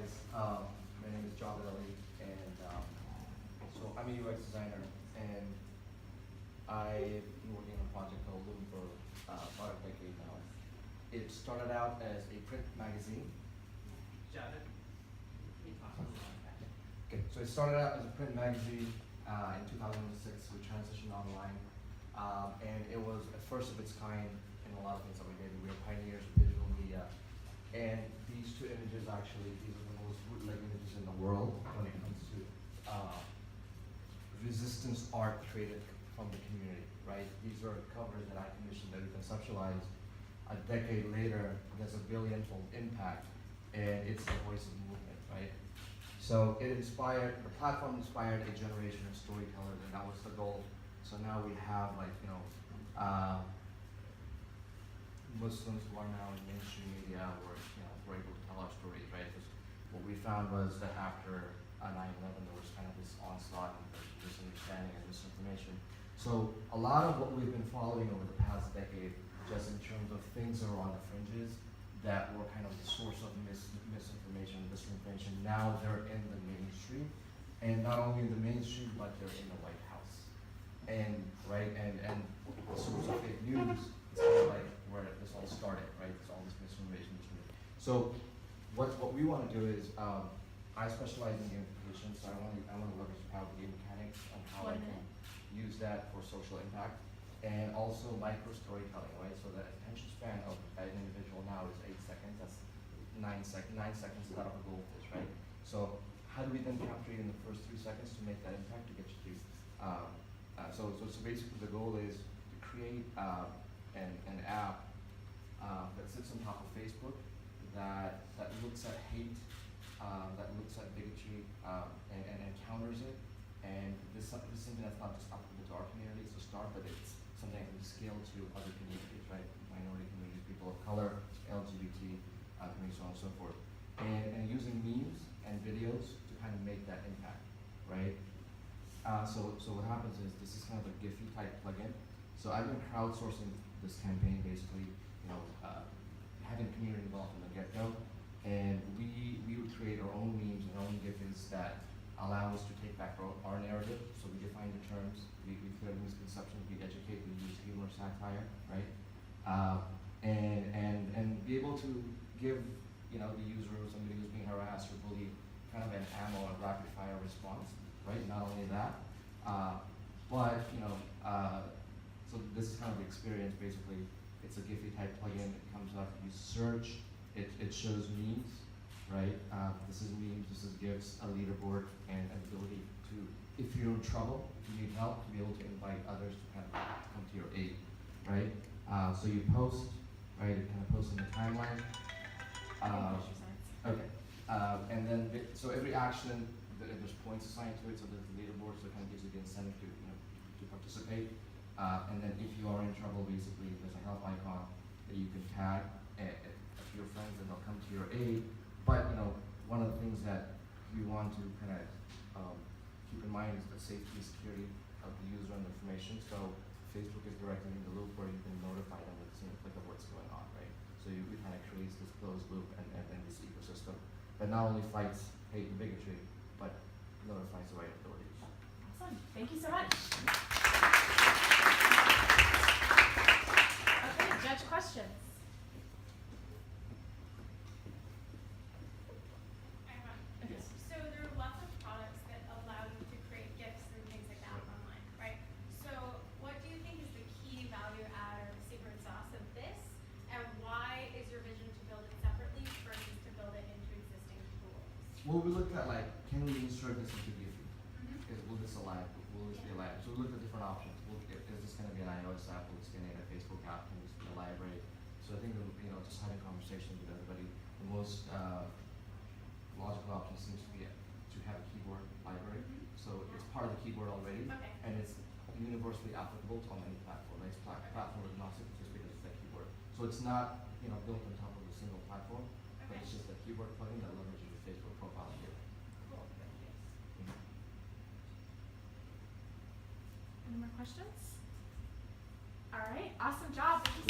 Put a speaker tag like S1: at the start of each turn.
S1: guys. My name is Jawed Ali, and so I'm a UX designer, and I've been working on a project called ILLUME for about a decade now. It started out as a print magazine. Okay, so it started out as a print magazine in 2006. We transitioned online, and it was a first of its kind in a lot of things that we did. We were pioneers of digital media, and these two images actually, these are the most bootleg images in the world when it comes to resistance art created from the community, right? These are covers that I commissioned that we conceptualized. A decade later, there's a billion-fold impact, and it's the voice of movement, right? So it inspired, the platform inspired a generation of storytellers, and that was the goal. So now we have, like, Muslims who are now in mainstream media, we're able to tell our stories, right? Because what we found was that after 9/11, there was kind of this onslaught and misunderstanding and misinformation. So a lot of what we've been following over the past decade, just in terms of things that are on the fringes, that were kind of the source of misinformation, disinformation, now they're in the mainstream. And not only in the mainstream, but they're in the White House. And, right, and the source of fake news is kind of like where this all started, right? It's all this misinformation. So what we want to do is, I specialize in gamification, so I want to leverage the power of game mechanics and how I can use that for social impact. And also micro storytelling, right? So the attention span of an individual now is 8 seconds. That's 9 seconds is that of a goldfish, right? So how do we then capture it in the first 3 seconds to make that impact to get you to? So basically the goal is to create an app that sits on top of Facebook that looks at hate, that looks at bigotry, and counters it. And this is something that's not just applicable to our communities to start, but it's something that can scale to other communities, right? Minority communities, people of color, LGBT communities, so on and so forth. And using memes and videos to kind of make that impact, right? So what happens is this is kind of a Giphy type plugin. So I've been crowdsourcing this campaign, basically, having community involved from the get-go, and we would create our own memes and our own Giphies that allow us to take back our narrative. So we define the terms, we clear the misconceptions, we educate, we use humor, satire, right? And be able to give the user or somebody who's being harassed or bullied kind of an ammo, a rapid fire response, right? Not only that, but so this is kind of the experience. Basically, it's a Giphy type plugin. It comes up, you search, it shows memes, right? This is memes, this is GIFs, a leaderboard, and an ability to, if you're in trouble, if you need help, to be able to invite others to kind of come to your aid, right? So you post, right? It kind of posts in the timeline. Okay. And then, so every action, there's points assigned to it, so there's the leaderboard, so it kind of gives you the incentive to participate. And then if you are in trouble, basically, there's a help icon that you can tag a few friends, and they'll come to your aid. But one of the things that we want to kind of keep in mind is the safety and security of the user and the information. So Facebook is directly in the loop where you can notify them with a click of what's going on, right? So it kind of creates this closed loop and this ecosystem that not only fights hate and bigotry, but notifies the right authorities.
S2: Awesome. Thank you so much. Okay, judge questions.
S3: Okay. So there are lots of products that allow you to create GIFs and things like that online, right? So what do you think is the key value add or the secret sauce of this? And why is your vision to build it separately versus to build it into existing tools?
S1: Well, we looked at, like, can we insert this into Giphy? Will this allow? Will this be alive? So we looked at different options. Is this going to be an iOS app? Will this be a Facebook app? Can this be a library? So I think just having conversations with everybody, the most logical option seems to be to have a keyboard library. So it's part of the keyboard already, and it's universally applicable to on any platform. It's platform agnostic just because it's that keyboard. So it's not built on top of a single platform, but it's just a keyboard plugin that leverages your Facebook profile and Giphy.
S3: Cool.
S2: Any more questions? All right, awesome job. Thank you